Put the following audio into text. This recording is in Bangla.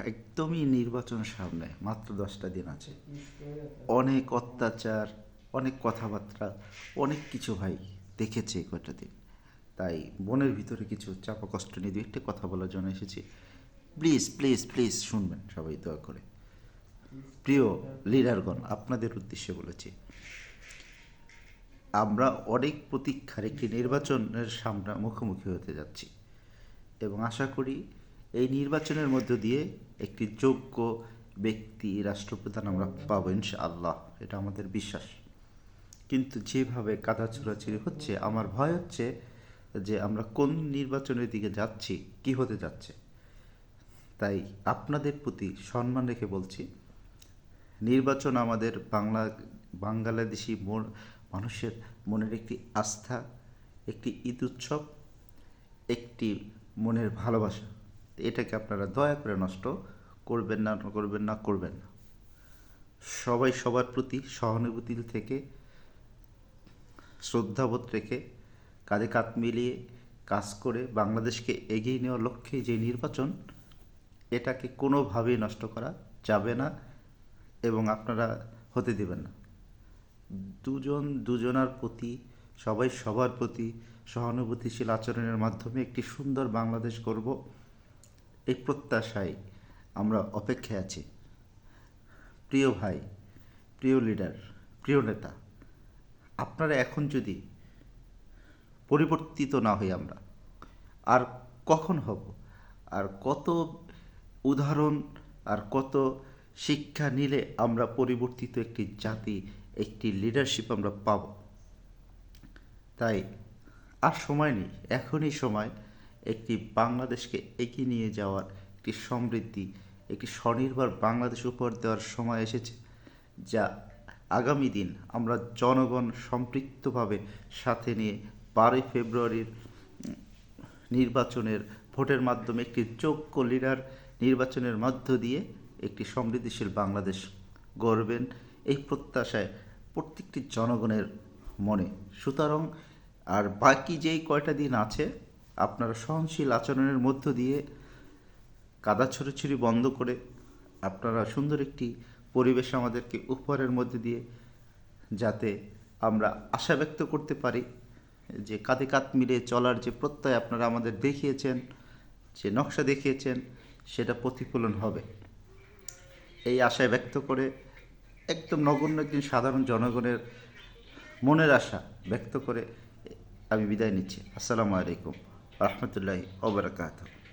একদমই নির্বাচন সামনে, মাত্র 10টা দিন আছে। অনেক অত্যাচার, অনেক কথাবার্তা, অনেক কিছু ভাই দেখেছে এই কয়টা দিন। তাই মনের ভিতরে কিছু চাপা কষ্ট নিয়ে দু একটা কথা বলার জন্য এসেছি। প্লিজ প্লিজ প্লিজ শুনবেন সবাই দয়া করে। প্রিয় লিডারগণ, আপনাদের উদ্দেশ্যে বলেছি, আমরা অনেক প্রতীক্ষার একটি নির্বাচনের সামনে মুখোমুখি হতে যাচ্ছি এবং আশা করি এই নির্বাচনের মধ্য দিয়ে একটি যোগ্য ব্যক্তি রাষ্ট্রপ্রধান আমরা পাবো ইনশাআল্লাহ, এটা আমাদের বিশ্বাস। কিন্তু যেভাবে কাদা ছোড়াছুড়ি হচ্ছে, আমার ভয় হচ্ছে যে আমরা কোন নির্বাচনের দিকে যাচ্ছি, কি হতে যাচ্ছে। তাই আপনাদের প্রতি সম্মান রেখে বলছি, নির্বাচন আমাদের বাংলাদেশি মানুষের মনের একটি আস্থা, একটি ঈদ উৎসব, একটি মনের ভালোবাসা। এটাকে আপনারা দয়া করে নষ্ট করবেন না, করবেন না, করবেন না। সবাই সবার প্রতি সহানুভূতি থেকে, শ্রদ্ধাবোধ রেখে, কাঁধে কাঁধ মিলিয়ে কাজ করে বাংলাদেশকে এগিয়ে নেওয়ার লক্ষ্যে যে নির্বাচন, এটাকে কোনোভাবেই নষ্ট করা যাবে না এবং আপনারা হতে দেবেন না। দুজন দুজনার প্রতি, সবাই সবার প্রতি সহানুভূতিশীল আচরণের মাধ্যমে একটি সুন্দর বাংলাদেশ গড়ব, এই প্রত্যাশায় আমরা অপেক্ষায় আছি। প্রিয় ভাই, প্রিয় লিডার, প্রিয় নেতা, আপনারা এখন যদি পরিবর্তিত না হই আমরা আর কখন হব? আর কত উদাহরণ আর কত শিক্ষা নিলে আমরা পরিবর্তিত একটি জাতি, একটি লিডারশিপ আমরা পাব? তাই আর সময় নেই, এখনই সময় একটি বাংলাদেশকে এগিয়ে নিয়ে যাওয়ার, একটি সমৃদ্ধি, একটি স্বনির্ভর বাংলাদেশ উপহার দেওয়ার সময় এসেছে, যা আগামী দিন আমরা জনগণ সম্পৃক্তভাবে সাথে নিয়ে 12ই ফেব্রুয়ারির নির্বাচনের ভোটের মাধ্যমে একটি যোগ্য লিডার নির্বাচনের মধ্য দিয়ে একটি সমৃদ্ধিশীল বাংলাদেশ গড়বেন, এই প্রত্যাশায় প্রত্যেকটি জনগণের মনে। সুতরাং আর বাকি যেই কয়টা দিন আছে, আপনারা সহনশীল আচরণের মধ্য দিয়ে কাদা ছড়াছড়ি বন্ধ করে আপনারা সুন্দর একটি পরিবেশ আমাদেরকে উপহারের মধ্যে দিয়ে, যাতে আমরা আশা ব্যক্ত করতে পারি যে কাঁধে কাঁধ মিলিয়ে চলার যে প্রত্যয় আপনারা আমাদের দেখিয়েছেন, যে নকশা দেখিয়েছেন, সেটা প্রতিফলন হবে, এই আশায় ব্যক্ত করে একদম নগণ্য একজন সাধারণ জনগণের মনের আশা ব্যক্ত করে আমি বিদায় নিচ্ছি। আসসালামু আলাইকুম রহমতুল্লাহি ওয়া বারাকাতুহু।